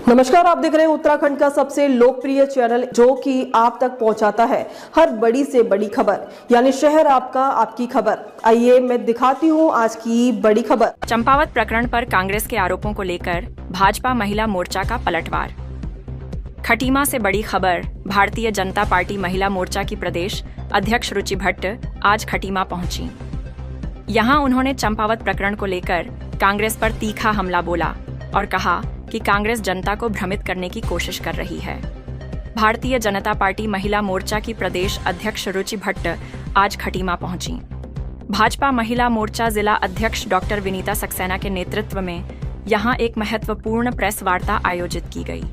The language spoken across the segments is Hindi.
नमस्कार, आप देख रहे हैं उत्तराखंड का सबसे लोकप्रिय चैनल जो कि आप तक पहुंचाता है हर बड़ी से बड़ी खबर, यानी शहर आपका आपकी खबर। आइए मैं दिखाती हूं आज की बड़ी खबर। चंपावत प्रकरण पर कांग्रेस के आरोपों को लेकर भाजपा महिला मोर्चा का पलटवार। खटीमा से बड़ी खबर। भारतीय जनता पार्टी महिला मोर्चा की प्रदेश अध्यक्ष रुचि भट्ट आज खटीमा पहुंची। यहां उन्होंने चंपावत प्रकरण को लेकर कांग्रेस पर तीखा हमला बोला और कहा कि कांग्रेस जनता को भ्रमित करने की कोशिश कर रही है। भारतीय जनता पार्टी महिला मोर्चा की प्रदेश अध्यक्ष रुचि भट्ट आज खटीमा पहुंची। भाजपा महिला मोर्चा जिला अध्यक्ष डॉक्टर विनीता सक्सेना के नेतृत्व में यहां एक महत्वपूर्ण प्रेस वार्ता आयोजित की गई।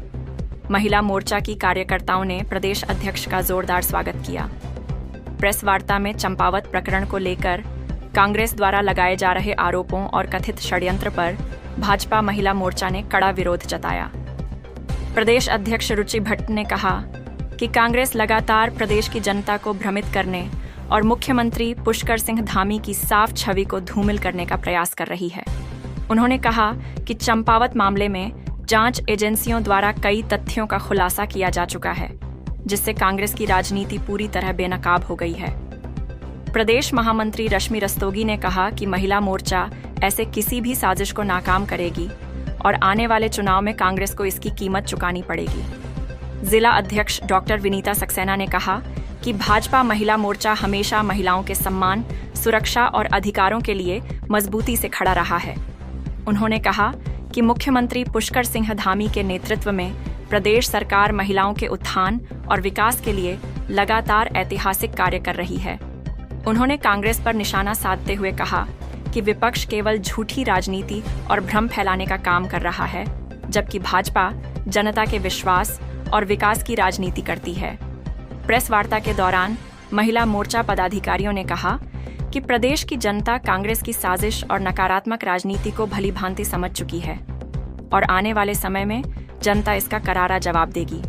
महिला मोर्चा की कार्यकर्ताओं ने प्रदेश अध्यक्ष का जोरदार स्वागत किया। प्रेस वार्ता में चंपावत प्रकरण को लेकर कांग्रेस द्वारा लगाए जा रहे आरोपों और कथित षड्यंत्र पर भाजपा महिला मोर्चा ने कड़ा विरोध जताया। प्रदेश अध्यक्ष रुचि भट्ट ने कहा कि कांग्रेस लगातार प्रदेश की जनता को भ्रमित करने और मुख्यमंत्री पुष्कर सिंह धामी की साफ छवि को धूमिल करने का प्रयास कर रही है। उन्होंने कहा कि चंपावत मामले में जांच एजेंसियों द्वारा कई तथ्यों का खुलासा किया जा चुका है, जिससे कांग्रेस की राजनीति पूरी तरह बेनकाब हो गई है। प्रदेश महामंत्री रश्मि रस्तोगी ने कहा कि महिला मोर्चा ऐसे किसी भी साजिश को नाकाम करेगी और आने वाले चुनाव में कांग्रेस को इसकी कीमत चुकानी पड़ेगी। जिला अध्यक्ष डॉक्टर विनीता सक्सेना ने कहा कि भाजपा महिला मोर्चा हमेशा महिलाओं के सम्मान, सुरक्षा और अधिकारों के लिए मजबूती से खड़ा रहा है। उन्होंने कहा कि मुख्यमंत्री पुष्कर सिंह धामी के नेतृत्व में प्रदेश सरकार महिलाओं के उत्थान और विकास के लिए लगातार ऐतिहासिक कार्य कर रही है। उन्होंने कांग्रेस पर निशाना साधते हुए कहा कि विपक्ष केवल झूठी राजनीति और भ्रम फैलाने का काम कर रहा है, जबकि भाजपा जनता के विश्वास और विकास की राजनीति करती है। प्रेस वार्ता के दौरान महिला मोर्चा पदाधिकारियों ने कहा कि प्रदेश की जनता कांग्रेस की साजिश और नकारात्मक राजनीति को भली भांति समझ चुकी है और आने वाले समय में जनता इसका करारा जवाब देगी।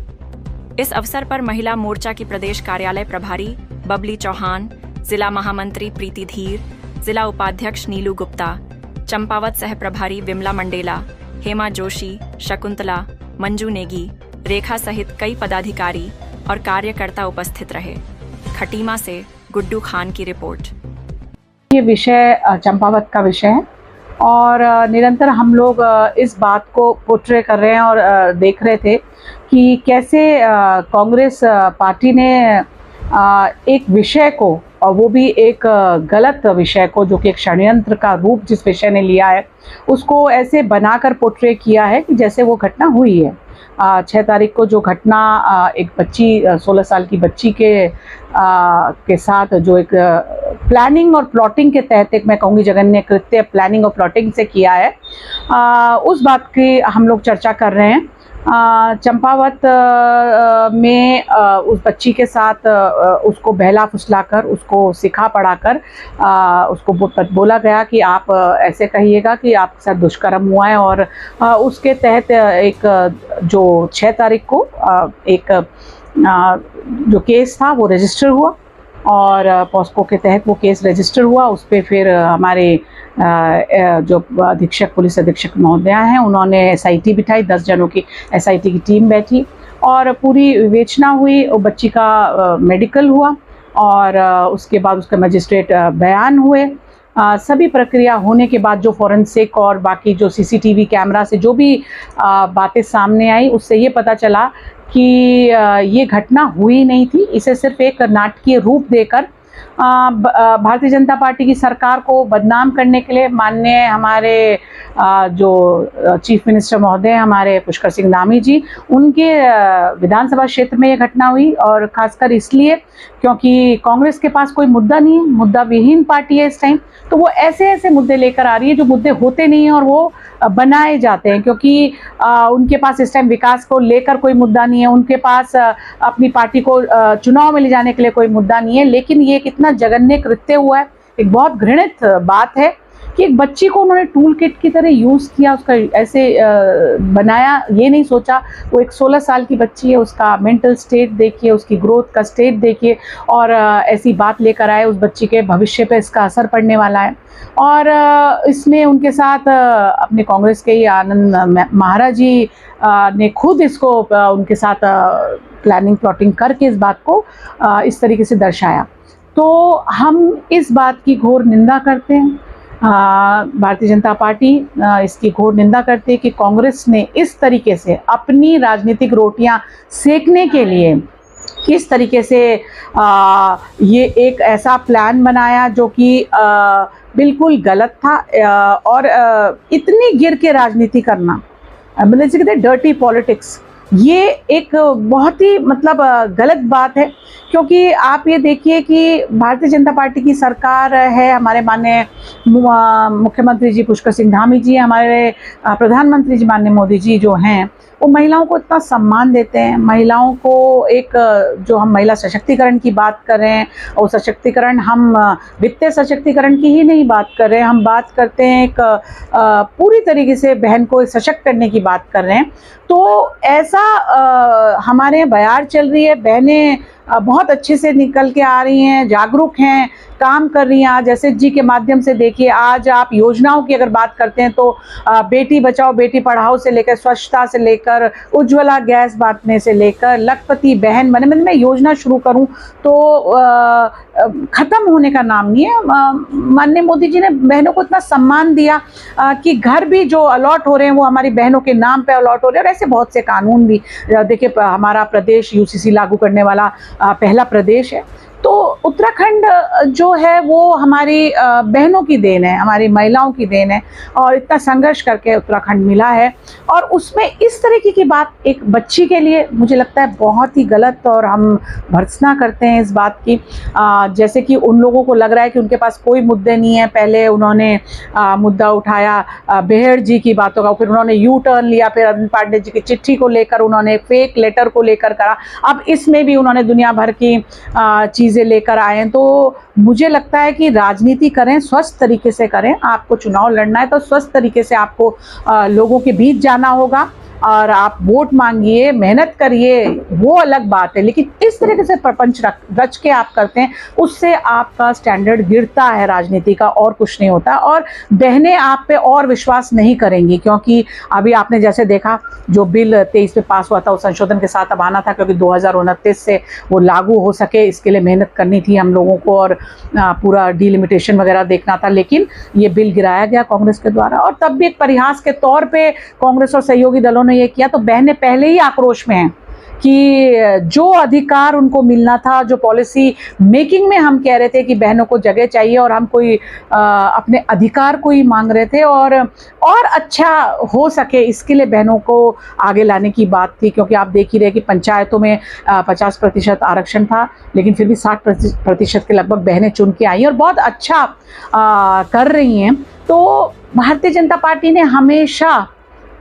इस अवसर पर महिला मोर्चा की प्रदेश कार्यालय प्रभारी बबली चौहान, जिला महामंत्री प्रीति धीर, जिला उपाध्यक्ष नीलू गुप्ता, चंपावत सह प्रभारी विमला मंडेला, हेमा जोशी, शकुंतला, मंजू नेगी, रेखा सहित कई पदाधिकारी और कार्यकर्ता उपस्थित रहे। खटीमा से गुड्डू खान की रिपोर्ट। ये विषय चंपावत का विषय है और निरंतर हम लोग इस बात को पोर्ट्रे कर रहे हैं और देख रहे थे कि कैसे कांग्रेस पार्टी ने एक विषय को, और वो भी एक गलत विषय को, जो कि एक षड्यंत्र का रूप जिस विषय ने लिया है, उसको ऐसे बनाकर पोर्ट्रे किया है कि जैसे वो घटना हुई है। 6 तारीख को जो घटना एक बच्ची 16 साल की बच्ची के साथ जो एक प्लानिंग और प्लॉटिंग के तहत, एक मैं कहूँगी जघन्य कृत्य प्लानिंग और प्लॉटिंग से किया है, उस बात की हम लोग चर्चा कर रहे हैं। चंपावत में उस बच्ची के साथ उसको बहला फुसलाकर, उसको सिखा पढ़ाकर उसको बोला गया कि आप ऐसे कहिएगा कि आपके साथ दुष्कर्म हुआ है, और उसके तहत एक जो 6 तारीख को एक जो केस था वो रजिस्टर हुआ और पॉस्को के तहत वो केस रजिस्टर हुआ। उस पर फिर हमारे जो अधीक्षक, पुलिस अधीक्षक महोदया हैं, उन्होंने SIT बिठाई, 10 जनों की SIT की टीम बैठी और पूरी विवेचना हुई। बच्ची का मेडिकल हुआ और उसके बाद उसका मजिस्ट्रेट बयान हुए। सभी प्रक्रिया होने के बाद जो फॉरेंसिक और बाकी जो CCTV कैमरा से जो भी बातें सामने आई, उससे ये पता चला कि ये घटना हुई नहीं थी। इसे सिर्फ एक नाटकीय रूप देकर भारतीय जनता पार्टी की सरकार को बदनाम करने के लिए माननीय हमारे जो चीफ मिनिस्टर महोदय हमारे पुष्कर सिंह धामी जी, उनके विधानसभा क्षेत्र में ये घटना हुई। और खासकर इसलिए क्योंकि कांग्रेस के पास कोई मुद्दा नहीं है, मुद्दा विहीन पार्टी है इस टाइम, तो वो ऐसे ऐसे मुद्दे लेकर आ रही है जो मुद्दे होते नहीं हैं और वो बनाए जाते हैं, क्योंकि उनके पास इस टाइम विकास को लेकर कोई मुद्दा नहीं है, उनके पास अपनी पार्टी को चुनाव में ले जाने के लिए कोई मुद्दा नहीं है। लेकिन ये कितना जघन्य कृत्य हुआ है, एक बहुत घृणित बात है कि एक बच्ची को उन्होंने टूल किट की तरह यूज़ किया, उसका ऐसे बनाया, ये नहीं सोचा। वो एक 16 साल की बच्ची है, उसका मेंटल स्टेट देखिए, उसकी ग्रोथ का स्टेट देखिए, और ऐसी बात लेकर आए, उस बच्ची के भविष्य पे इसका असर पड़ने वाला है। और इसमें उनके साथ अपने कांग्रेस के ही आनंद महाराज जी ने खुद इसको उनके साथ प्लानिंग प्लॉटिंग करके इस बात को इस तरीके से दर्शाया। तो हम इस बात की घोर निंदा करते हैं, भारतीय जनता पार्टी इसकी घोर निंदा करती है कि कांग्रेस ने इस तरीके से अपनी राजनीतिक रोटियां सेकने के लिए किस तरीके से ये एक ऐसा प्लान बनाया जो कि बिल्कुल गलत था। और इतनी गिर के राजनीति करना, मतलब जैसे कहते हैं डर्टी पॉलिटिक्स, ये एक बहुत ही मतलब गलत बात है। क्योंकि आप ये देखिए कि भारतीय जनता पार्टी की सरकार है, हमारे माननीय मुख्यमंत्री जी पुष्कर सिंह धामी जी, हमारे प्रधानमंत्री जी माननीय मोदी जी जो हैं, वो महिलाओं को इतना सम्मान देते हैं। महिलाओं को एक जो हम महिला सशक्तिकरण की बात कर रहे हैं, और सशक्तिकरण हम वित्तीय सशक्तिकरण की ही नहीं बात कर रहे हैं, हम बात करते हैं एक पूरी तरीके से बहन को सशक्त करने की बात कर रहे हैं। तो ऐसा हमारे बयार चल रही है, बहनें बहुत अच्छे से निकल के आ रही हैं, जागरूक हैं, काम कर रही हैं। आज एसएचजी के माध्यम से देखिए, आज आप योजनाओं की अगर बात करते हैं तो बेटी बचाओ बेटी पढ़ाओ से लेकर स्वच्छता से लेकर उज्ज्वला गैस बांटने से लेकर लखपति बहन बने, मतलब मैं योजना शुरू करूं तो ख़त्म होने का नाम नहीं है। माननीय मोदी जी ने बहनों को इतना सम्मान दिया कि घर भी जो अलॉट हो रहे हैं वो हमारी बहनों के नाम पे अलॉट हो रहे हैं। और ऐसे बहुत से कानून भी देखिए, हमारा प्रदेश यूसीसी लागू करने वाला पहला प्रदेश है। तो उत्तराखंड जो है वो हमारी बहनों की देन है, हमारी महिलाओं की देन है, और इतना संघर्ष करके उत्तराखंड मिला है। और उसमें इस तरीके की बात एक बच्ची के लिए मुझे लगता है बहुत ही गलत, और हम भर्त्सना करते हैं इस बात की। जैसे कि उन लोगों को लग रहा है कि उनके पास कोई मुद्दे नहीं है। पहले उन्होंने मुद्दा उठाया बेहड़ जी की बातों का, फिर उन्होंने यू टर्न लिया, फिर अरविंद पांडे जी की चिट्ठी को लेकर उन्होंने फेक लेटर को लेकर करा, अब इसमें भी उन्होंने दुनिया भर की चीज़ें लेकर आए हैं। तो मुझे लगता है कि राजनीति करें, स्वस्थ तरीके से करें। आपको चुनाव लड़ना है तो स्वस्थ तरीके से आपको लोगों के बीच जाना होगा, और आप वोट मांगिए, मेहनत करिए, वो अलग बात है। लेकिन इस तरीके से प्रपंच रच के आप करते हैं, उससे आपका स्टैंडर्ड गिरता है राजनीति का, और कुछ नहीं होता। और बहनें आप पे और विश्वास नहीं करेंगी, क्योंकि अभी आपने जैसे देखा जो बिल 23 में पास हुआ था, उस संशोधन के साथ अब आना था, क्योंकि 2029 से वो लागू हो सके, इसके लिए मेहनत करनी थी हम लोगों को, और पूरा डिलिमिटेशन वगैरह देखना था। लेकिन ये बिल गिराया गया कांग्रेस के द्वारा, और तब भी एक परिहास के तौर पर कांग्रेस और सहयोगी दलों ने ये किया। तो बहनें पहले ही आक्रोश में हैं कि जो अधिकार उनको मिलना था, जो पॉलिसी मेकिंग में हम कह रहे थे कि बहनों को जगह चाहिए, और हम कोई अपने अधिकार को ही मांग रहे थे, और अच्छा हो सके इसके लिए बहनों को आगे लाने की बात थी। क्योंकि आप देख ही रहे कि पंचायतों में 50% आरक्षण था, लेकिन फिर भी 60% के लगभग बहनें चुन के आई और बहुत अच्छा कर रही हैं। तो भारतीय जनता पार्टी ने हमेशा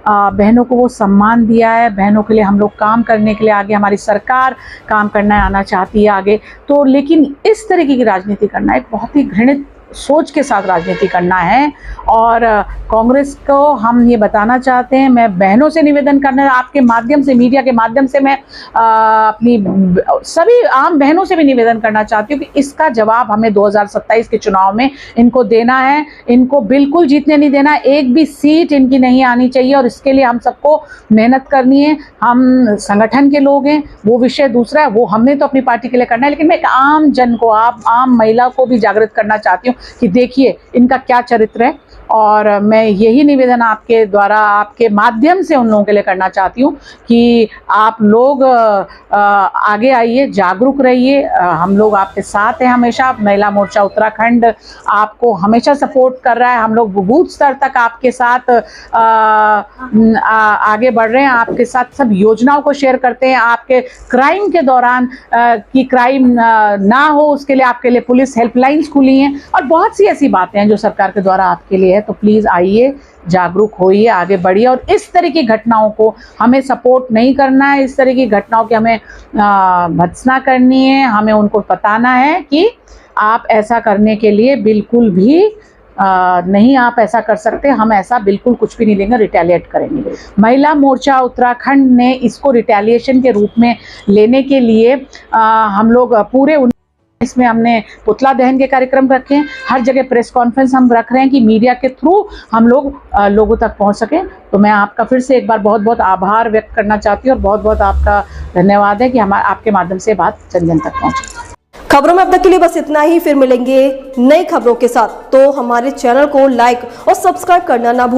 बहनों को वो सम्मान दिया है। बहनों के लिए हम लोग काम करने के लिए आगे, हमारी सरकार काम करना आना चाहती है आगे। तो लेकिन इस तरीके की राजनीति करना एक बहुत ही घृणित सोच के साथ राजनीति करना है। और कांग्रेस को हम ये बताना चाहते हैं, मैं बहनों से निवेदन करना, आपके माध्यम से, मीडिया के माध्यम से मैं अपनी सभी आम बहनों से भी निवेदन करना चाहती हूँ कि इसका जवाब हमें 2027 के चुनाव में इनको देना है। इनको बिल्कुल जीतने नहीं देना, एक भी सीट इनकी नहीं आनी चाहिए, और इसके लिए हम सबको मेहनत करनी है। हम संगठन के लोग हैं, वो विषय दूसरा है, वो हमने तो अपनी पार्टी के लिए करना है। लेकिन मैं एक आम जन को, आप आम महिला को भी जागृत करना चाहती हूँ कि देखिए इनका क्या चरित्र है। और मैं यही निवेदन आपके द्वारा, आपके माध्यम से उन लोगों के लिए करना चाहती हूँ कि आप लोग आगे आइए, जागरूक रहिए। हम लोग आपके साथ हैं हमेशा। महिला मोर्चा उत्तराखंड आपको हमेशा सपोर्ट कर रहा है। हम लोग बूथ स्तर तक आपके साथ आगे बढ़ रहे हैं, आपके साथ सब योजनाओं को शेयर करते हैं। आपके क्राइम के दौरान कि क्राइम ना हो, उसके लिए आपके लिए पुलिस हेल्पलाइंस खुली हैं, और बहुत सी ऐसी बातें हैं जो सरकार के द्वारा आपके लिए है। तो प्लीज़ आइए, जागरूक होइए, आगे बढ़िए। और इस तरह की घटनाओं को हमें सपोर्ट नहीं करना है, इस तरह की घटनाओं की हमें भर्त्सना करनी है। हमें उनको बताना है कि आप ऐसा करने के लिए बिल्कुल भी नहीं आप ऐसा कर सकते, हम ऐसा बिल्कुल कुछ भी नहीं लेंगे, रिटेलिएट करेंगे। महिला मोर्चा उत्तराखंड ने इसको रिटेलिएशन के रूप में लेने के लिए हम लोग पूरे इसमें हमने पुतला दहन के कार्यक्रम रखे हैं, हर जगह प्रेस कॉन्फ्रेंस हम रख रहे हैं कि मीडिया के थ्रू हम लोग लोगों तक पहुंच सकें। तो मैं आपका फिर से एक बार बहुत बहुत आभार व्यक्त करना चाहती हूँ और बहुत बहुत आपका धन्यवाद है कि हम आपके माध्यम से बात जन जन तक पहुंचे। खबरों में अब तक के लिए बस इतना ही, फिर मिलेंगे नई खबरों के साथ। तो हमारे चैनल को लाइक और सब्सक्राइब करना ना भूलें।